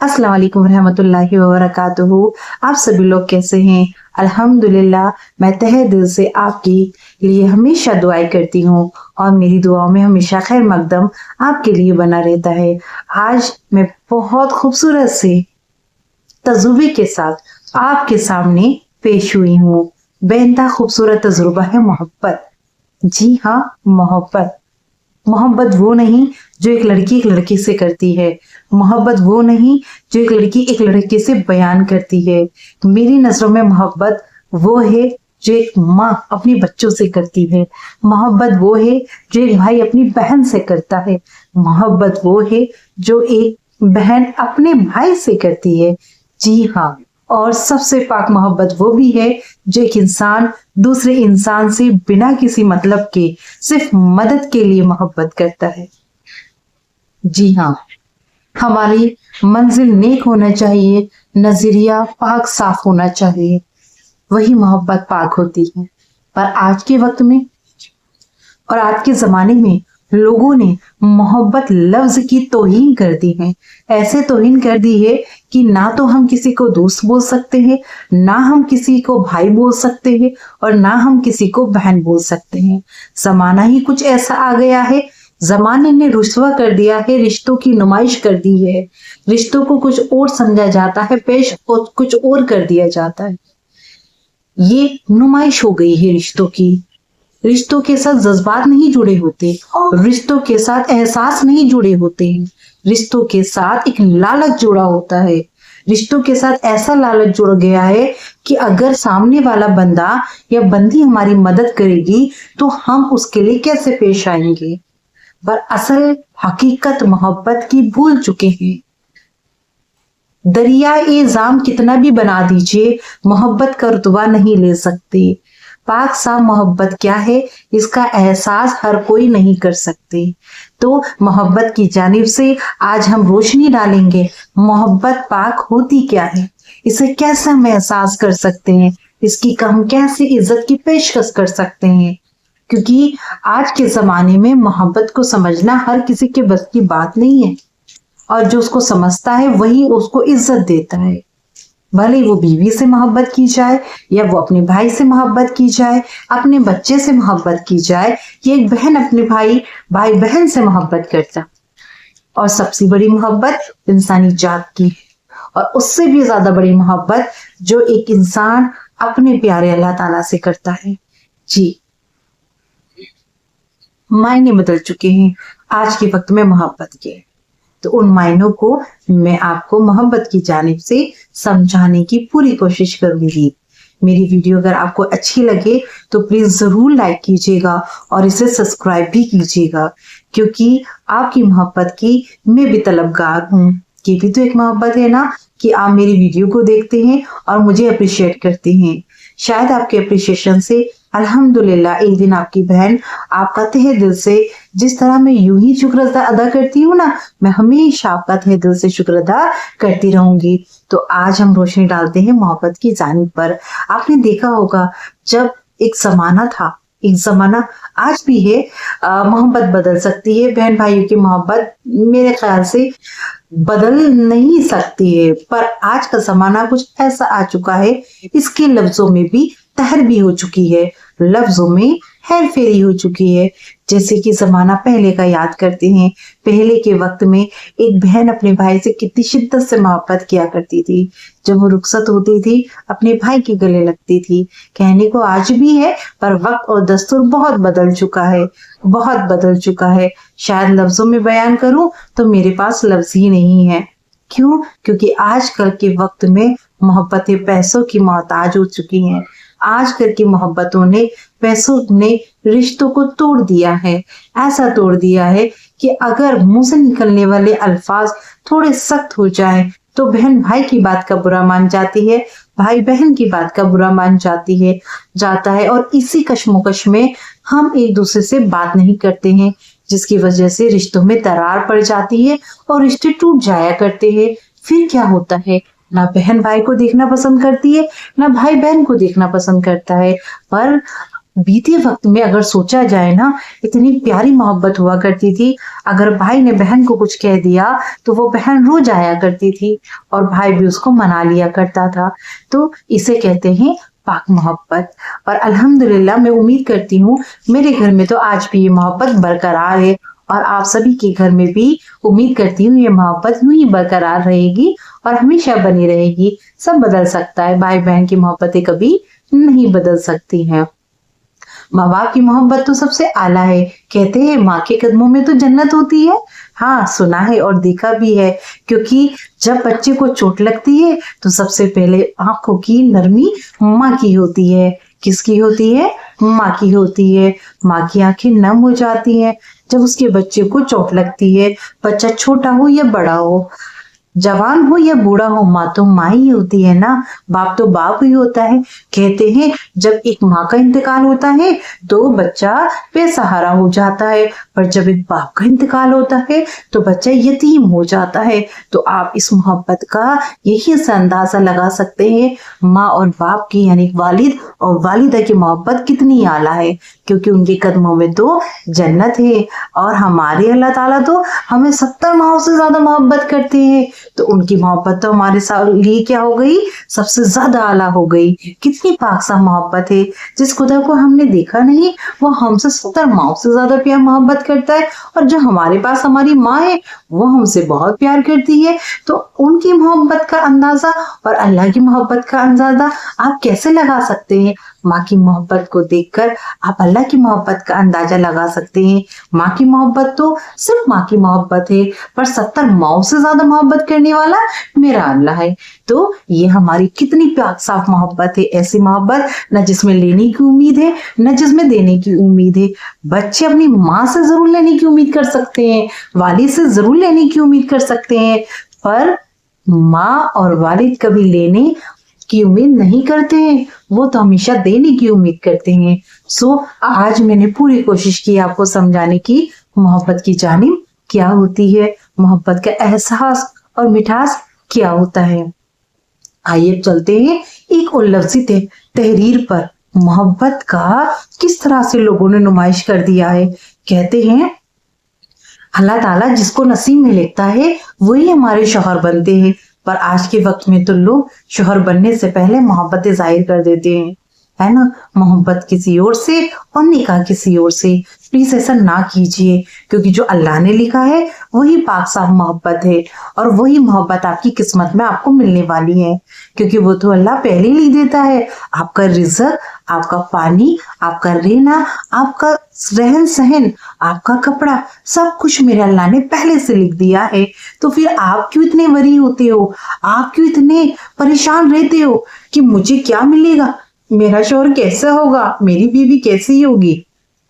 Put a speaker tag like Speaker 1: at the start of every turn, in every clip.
Speaker 1: अस्सलाम वालेकुम रहमतुल्लाहि व बरकातुहू। आप सभी लोग कैसे हैं? अल्हम्दुलिल्लाह, मैं तहे दिल से आपके लिए हमेशा दुआएं करती हूँ और मेरी दुआओं में हमेशा खैर मकदम आपके लिए बना रहता है। आज मैं बहुत खूबसूरत से तजुर्बे के साथ आपके सामने पेश हुई हूँ। बेइंतहा खूबसूरत तजुर्बा है मोहब्बत। जी हाँ, मोहब्बत। मोहब्बत वो नहीं जो एक लड़की एक लड़के से करती है। मोहब्बत वो नहीं जो एक लड़की एक लड़के से बयान करती है। मेरी नजरों में मोहब्बत वो है जो एक माँ अपनी बच्चों से करती है। मोहब्बत वो है जो एक भाई अपनी बहन से करता है। मोहब्बत वो है जो एक बहन अपने भाई से करती है। जी हाँ, और सबसे पाक मोहब्बत वो भी है जो एक इंसान दूसरे इंसान से बिना किसी मतलब के सिर्फ मदद के लिए मोहब्बत करता है। जी हाँ, हमारी मंजिल नेक होना चाहिए, नजरिया पाक साफ होना चाहिए, वही मोहब्बत पाक होती है। पर आज के वक्त में और आज के जमाने में लोगों ने मोहब्बत लफ्ज की तौहीन कर दी है। ऐसे तौहीन कर दी है कि ना तो हम किसी को दोस्त बोल सकते हैं, ना हम किसी को भाई बोल सकते हैं और ना हम किसी को बहन बोल सकते हैं। जमाना ही कुछ ऐसा आ गया है। जमाने ने रुस्वा कर दिया है, रिश्तों की नुमाइश कर दी है। रिश्तों को कुछ और समझा जाता है, पेश कुछ और कर दिया जाता है। ये नुमाइश हो गई है रिश्तों की। रिश्तों के साथ जज्बात नहीं जुड़े होते, रिश्तों के साथ एहसास नहीं जुड़े होते हैं। रिश्तों के साथ एक लालच जुड़ा होता है। रिश्तों के साथ ऐसा लालच जुड़ गया है कि अगर सामने वाला बंदा या बंदी हमारी मदद करेगी तो हम उसके लिए कैसे पेश आएंगे। पर असल हकीकत मोहब्बत की भूल चुके हैं। दरिया ए जाम कितना भी बना दीजिए, मोहब्बत का रुतबा नहीं ले सकते। पाक साफ मोहब्बत क्या है, इसका एहसास हर कोई नहीं कर सकते। तो मोहब्बत की जानिब से आज हम रोशनी डालेंगे। मोहब्बत पाक होती क्या है, इसे कैसे हम एहसास कर सकते हैं, इसकी हम कैसे इज्जत की पेशकश कर सकते हैं। क्योंकि आज के जमाने में मोहब्बत को समझना हर किसी के बस की बात नहीं है, और जो उसको समझता है वही उसको इज्जत देता है। भले वो बीवी से मोहब्बत की जाए या वो अपने भाई से मोहब्बत की जाए, अपने बच्चे से मोहब्बत की जाए, ये एक बहन अपने भाई बहन से मोहब्बत करता। और सबसे बड़ी मोहब्बत इंसानी जात की है, और उससे भी ज्यादा बड़ी मोहब्बत जो एक इंसान अपने प्यारे अल्लाह ताला से करता है। जी, मायने बदल चुके हैं आज के वक्त में मोहब्बत के। तो उन मायनों को मैं आपको मोहब्बत की जानिब से समझाने की पूरी कोशिश करूंगी। मेरी वीडियो अगर आपको अच्छी लगे तो प्लीज जरूर लाइक कीजिएगा और इसे सब्सक्राइब भी कीजिएगा, क्योंकि आपकी मोहब्बत की मैं भी तलबगार हूँ। ये भी तो एक मोहब्बत है ना कि आप मेरी वीडियो को देखते हैं और मुझे अप्रिशिएट करते हैं। शायद आपके अप्रिशिएशन से अल्हम्दुलिल्लाह एक दिन आपकी बहन आपका तहे दिल से, जिस तरह मैं यूं ही शुक्र अदा करती हूँ ना, मैं हमेशा आपका तहे दिल से शुक्र अदा करती रहूंगी। तो आज हम रोशनी डालते हैं मोहब्बत की जानिब पर। आपने देखा होगा जब एक जमाना था, एक जमाना आज भी है, मोहब्बत बदल सकती है। बहन भाइयों की मोहब्बत मेरे ख्याल से बदल नहीं सकती है, पर आज का जमाना कुछ ऐसा आ चुका है, इसके लफ्जों में भी तहर भी हो चुकी है, लफ्जों में हेर फेरी हो चुकी है। जैसे कि जमाना पहले का याद करते हैं। पहले के वक्त में एक बहन अपने भाई से कितनी शिद्दत से मोहब्बत किया करती थी। जब वो रुखसत होती थी अपने भाई के गले लगती थी। कहने को आज भी है, पर वक्त और दस्तूर बहुत बदल चुका है, बहुत बदल चुका है। शायद लफ्जों में बयान करूं तो मेरे पास लफ्ज ही नहीं है। क्यों? क्योंकि आजकल के वक्त में मोहब्बतें पैसों की मोहताज हो चुकी हैं। आजकल की मोहब्बतों ने, पैसों ने रिश्तों को तोड़ दिया है। ऐसा तोड़ दिया है कि अगर मुंह से निकलने वाले अल्फाज थोड़े सख्त हो जाए तो बहन भाई की बात का बुरा मान जाती है, भाई बहन की बात का बुरा मान जाता है। और इसी कश्मोकश में हम एक दूसरे से बात नहीं करते हैं, जिसकी वजह से रिश्तों में दरार पड़ जाती है और रिश्ते टूट जाया करते हैं। फिर क्या होता है, ना बहन भाई को देखना पसंद करती है, ना भाई बहन को देखना पसंद करता है। पर बीते वक्त में अगर सोचा जाए ना, इतनी प्यारी मोहब्बत हुआ करती थी। अगर भाई ने बहन को कुछ कह दिया तो वो बहन रो जाया करती थी और भाई भी उसको मना लिया करता था। तो इसे कहते हैं पाक मोहब्बत। और अल्हम्दुलिल्लाह मैं उम्मीद करती हूँ मेरे घर में तो आज भी ये मोहब्बत बरकरार है और आप सभी के घर में भी उम्मीद करती हूँ ये मोहब्बत यूं ही बरकरार रहेगी और हमेशा बनी रहेगी। सब बदल सकता है, भाई बहन की मोहब्बतें कभी नहीं बदल सकती हैं। माँ बाप की मोहब्बत तो सबसे आला है। कहते हैं माँ के कदमों में तो जन्नत होती है। हाँ, सुना है और देखा भी है, क्योंकि जब बच्चे को चोट लगती है तो सबसे पहले आंखों की नरमी माँ की होती है। किसकी होती है? माँ की होती है। माँ की आंखें नम हो जाती हैं जब उसके बच्चे को चोट लगती है। बच्चा छोटा हो या बड़ा हो, जवान हो या बूढ़ा हो, माँ तो माँ ही होती है ना, बाप तो बाप ही होता है। कहते हैं जब एक माँ का इंतकाल होता है तो बच्चा बेसहारा हो जाता है, पर जब एक बाप का इंतकाल होता है तो बच्चा यतीम हो जाता है। तो आप इस मोहब्बत का यही से अंदाजा लगा सकते हैं माँ और बाप की यानी वालिद और वालिदा की मोहब्बत कितनी आला है, क्योंकि उनके कदमों में तो जन्नत है। और हमारे अल्लाह ताला तो हमें 70 माओं से ज्यादा मोहब्बत करते हैं, तो उनकी मोहब्बत तो हमारे लिए क्या हो गई? सबसे ज्यादा आला हो गई। कितनी पाकसाफ मोहब्बत है। जिस खुदा को हमने देखा नहीं वो हमसे 70 माओं से ज्यादा प्यार मोहब्बत करता है, और जो हमारे पास हमारी माँ है वो हमसे बहुत प्यार करती है। तो उनकी मोहब्बत का अंदाजा और अल्लाह की मोहब्बत का अंदाजा आप कैसे लगा सकते हैं? माँ की मोहब्बत को देखकर आप अल्लाह की मोहब्बत का अंदाजा लगा सकते हैं। माँ की मोहब्बत तो सिर्फ माँ की मोहब्बत है, पर 70 माओं से ज्यादा मोहब्बत करने वाला मेरा अल्लाह है। तो ये हमारी कितनी प्यार साफ मोहब्बत है, ऐसी मोहब्बत न जिसमें लेने की उम्मीद है न जिसमें देने की उम्मीद है। बच्चे अपनी माँ से जरूर लेने की उम्मीद कर सकते हैं, वालिद से जरूर लेने की उम्मीद कर सकते हैं, पर माँ और वालिद कभी लेने की उम्मीद नहीं करते हैं, वो तो हमेशा देने की उम्मीद करते हैं। सो आज मैंने पूरी कोशिश की आपको समझाने की मोहब्बत की जानिब क्या होती है, मोहब्बत का एहसास और मिठास क्या होता है। आइए चलते हैं एक और लफ्ज़ी तहरीर पर। मोहब्बत का किस तरह से लोगों ने नुमाइश कर दिया है। कहते हैं अल्लाह ताला जिसको नसीब में लिखता है वही हमारे शौहर बनते हैं, पर आज के वक्त में तो लोग शौहर बनने से पहले मोहब्बतें जाहिर कर देते हैं, है ना। मोहब्बत किसी और से और निकाह किसी और से। प्लीज ऐसा ना कीजिए, क्योंकि जो अल्लाह ने लिखा है वही पाक साफ मोहब्बत है, और वही मोहब्बत आपकी किस्मत में आपको मिलने वाली है, क्योंकि वो तो अल्लाह पहले ही लिख देता है। आपका रिज़्क, आपका पानी, आपका रहना, आपका रहन सहन, आपका कपड़ा, सब कुछ मेरे अल्लाह ने पहले से लिख दिया है। तो फिर आप क्यों इतने वरी होते हो? आप क्यों इतने परेशान रहते हो कि मुझे क्या मिलेगा, मेरा शौहर कैसा होगा, मेरी बीवी कैसी होगी?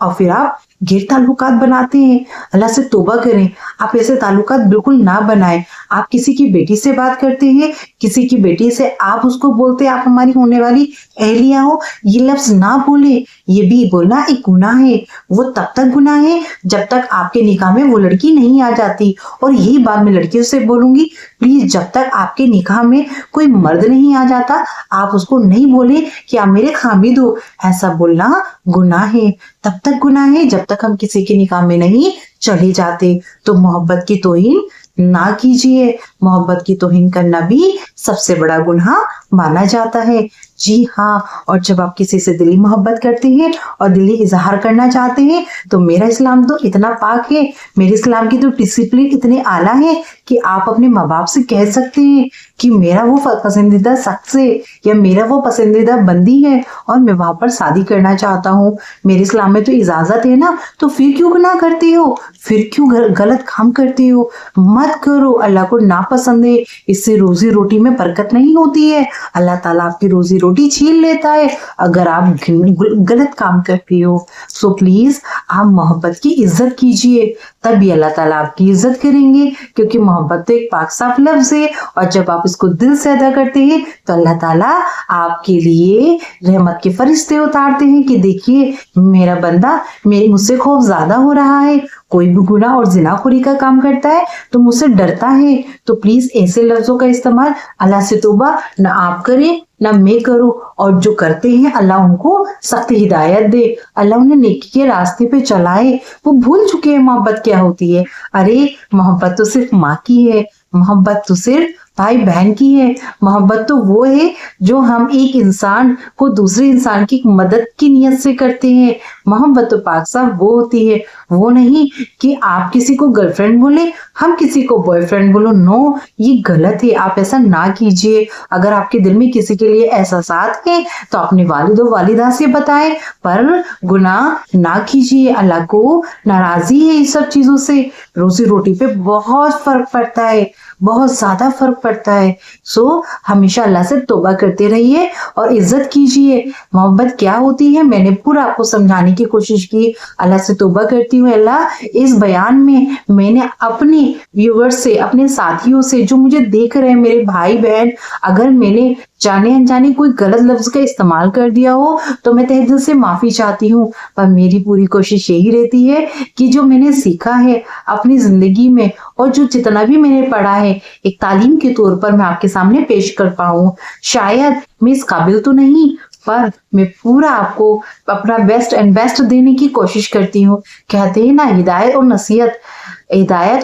Speaker 1: और फिर आप गैर ताल्लुकात बनाते हैं। अल्लाह से तौबा करें, आप ऐसे ताल्लुकात बिल्कुल ना बनाएं। आप किसी की बेटी से बात करते हैं, किसी की बेटी से आप उसको बोलते हैं आप हमारी होने वाली अहलिया हो, ये लफ्ज ना बोले। ये भी बोलना एक गुनाह है। वो तब तक गुनाह है जब तक आपके निकाह में वो लड़की नहीं आ जाती। और यही बात मैं लड़कियों से बोलूंगी, प्लीज जब तक आपके निकाह में कोई मर्द नहीं आ जाता आप उसको नहीं बोले कि आप मेरे खामिद हो। ऐसा बोलना गुनाह है, तब तक गुनाह है जब तक हम किसी के निकाह में नहीं चले जाते। तो मोहब्बत की तौहीन ना कीजिए। मोहब्बत की तौहीन करना भी सबसे बड़ा गुनाह माना जाता है। जी हाँ, और जब आप किसी से दिली मोहब्बत करते हैं और दिली इजहार करना चाहते हैं तो मेरा इस्लाम तो इतना पाक है, मेरे इस्लाम की तो डिसिप्लिन इतने आला है कि आप अपने माँ बाप से कह सकते हैं कि मेरा वो पसंदीदा शख्स है या मेरा वो पसंदीदा बंदी है और मैं वहां पर शादी करना चाहता हूँ। मेरे इस्लाम में तो इजाजत है ना, तो फिर क्यों गुनाह करते हो, फिर क्यों गलत काम करते हो? मत करो, अल्लाह को नापसंद है। इससे रोजी रोटी में बरकत नहीं होती है। अल्लाह ताला आपकी रोजी रोटी छीन लेता है अगर आप गलत काम करते हो। सो प्लीज आप मोहब्बत की इज्जत कीजिए, तभी अल्लाह ताला आपकी इज्जत करेंगे, क्योंकि मोहब्बत तो एक पाक साफ लफ्ज है और जब आप इसको दिल से अदा करते हैं तो अल्लाह ताला आपके लिए रहमत के फरिश्ते उतारते हैं कि देखिए मेरा बंदा मुझसे खौफ ज्यादा हो रहा है, कोई भी गुनाह और जिनाखोरी का काम करता है तो मुझसे डरता है। तो प्लीज ऐसे लफ्जों का इस्तेमाल अल्लाह से तौबा न आप करें ना मैं करूं, और जो करते हैं अल्लाह उनको सख्त हिदायत दे, अल्लाह उन्हें नेकी के रास्ते पे चलाए। वो भूल चुके हैं मोहब्बत क्या होती है। अरे मोहब्बत तो सिर्फ माँ की है, मोहब्बत तो सिर्फ भाई बहन की है, मोहब्बत तो वो है जो हम एक इंसान को दूसरे इंसान की मदद की नियत से करते हैं। मोहब्बत तो पाक साहब वो होती है, वो नहीं कि आप किसी को गर्लफ्रेंड बोले, हम किसी को बॉयफ्रेंड बोलो। नो, ये गलत है, आप ऐसा ना कीजिए। अगर आपके दिल में किसी के लिए एहसास है तो अपने वालिद और वालिदा से बताएं, पर गुनाह ना कीजिए। अल्लाह को नाराजी है इस सब चीजों से। रोजी रोटी पे बहुत फर्क पड़ता है, बहुत ज्यादा फर्क पड़ता है। सो हमेशा अल्लाह से तौबा करते रहिए और इज्जत कीजिए। मोहब्बत क्या होती है मैंने पूरा आपको समझाने की कोशिश की। अल्लाह से तौबा करती हूँ, अल्लाह इस बयान में मैंने अपने व्यूवर्स से, अपने साथियों से जो मुझे देख रहे हैं, मेरे भाई बहन, अगर मैंने जाने अनजाने कोई गलत लफ्ज का इस्तेमाल कर दिया हो तो मैं तहे दिल से माफी चाहती हूँ। पर मेरी पूरी कोशिश यही रहती है कि जो मैंने सीखा है अपनी जिंदगी में और जो जितना भी मैंने पढ़ा है एक तालीम के तौर पर मैं आपके सामने पेश कर पाऊं। शायद मैं इस काबिल तो नहीं, पर मैं पूरा आपको अपना बेस्ट एंड बेस्ट देने की कोशिश करती हूँ। कहते हैं ना, हिदायत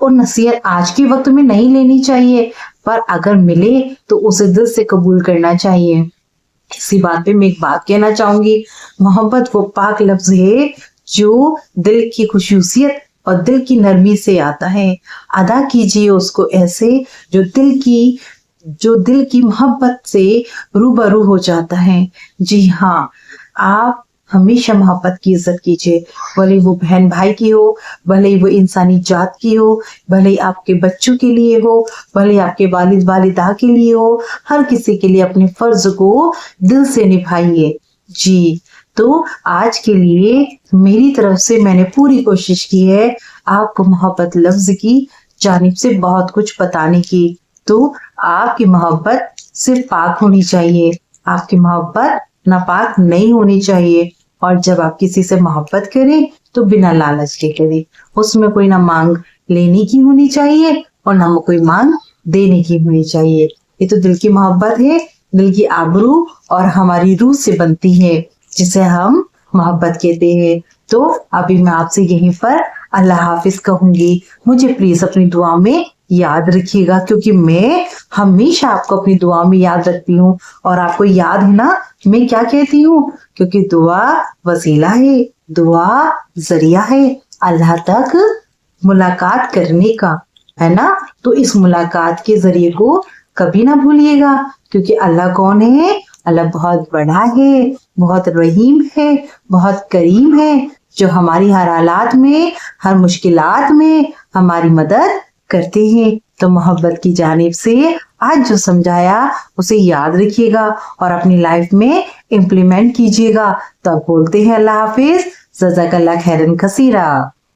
Speaker 1: और नसीहत आज के वक्त में नहीं लेनी चाहिए, पर अगर मिले तो उसे दिल से कबूल करना चाहिए। इसी बात पे मैं एक बात कहना चाहूंगी, मोहब्बत वो पाक लफ्ज है जो दिल की खुशूसियत और दिल की नरमी से आता है। अदा कीजिए उसको ऐसे जो दिल की मोहब्बत से रूबरू हो जाता है। जी हाँ, आप हमेशा मोहब्बत की इज्जत कीजिए, भले वो बहन भाई की हो, भले वो इंसानी जात की हो, भले आपके बच्चों के लिए हो, भले आपके वालिद वालिदा के लिए हो, हर किसी के लिए अपने फर्ज को दिल से निभाइए। जी, तो आज के लिए मेरी तरफ से मैंने पूरी कोशिश की है आपको मोहब्बत लफ्ज की जानिब से बहुत कुछ बताने की। तो आपकी मोहब्बत सिर्फ पाक होनी चाहिए, आपकी मोहब्बत नापाक नहीं होनी चाहिए। और जब आप किसी से मोहब्बत करें तो बिना लालच के करें, उसमें कोई ना मांग लेने की होनी चाहिए और ना कोई मांग देने की होनी चाहिए। ये तो दिल की मोहब्बत है, दिल की आबरू और हमारी रूह से बनती है, जिसे हम मोहब्बत कहते हैं। तो अभी मैं आपसे यहीं पर अल्लाह हाफिज कहूंगी। मुझे प्लीज अपनी दुआ में याद रखिएगा, क्योंकि मैं हमेशा आपको अपनी दुआ में याद रखती हूँ। और आपको याद है ना मैं क्या कहती हूँ, क्योंकि दुआ वसीला है, दुआ जरिया है अल्लाह तक मुलाकात करने का, है ना। तो इस मुलाकात के जरिए को कभी ना भूलिएगा, क्योंकि अल्लाह कौन है? अल्लाह बहुत बड़ा है, बहुत रहीम है, बहुत करीम है, जो हमारी हर हालात में, हर मुश्किलात में हमारी मदद करते हैं। तो मोहब्बत की जानिब से आज जो समझाया उसे याद रखिएगा और अपनी लाइफ में इम्प्लीमेंट कीजिएगा। तो अब बोलते हैं अल्लाह हाफिज, जज़ाकल्लाह खैरन कसीरा।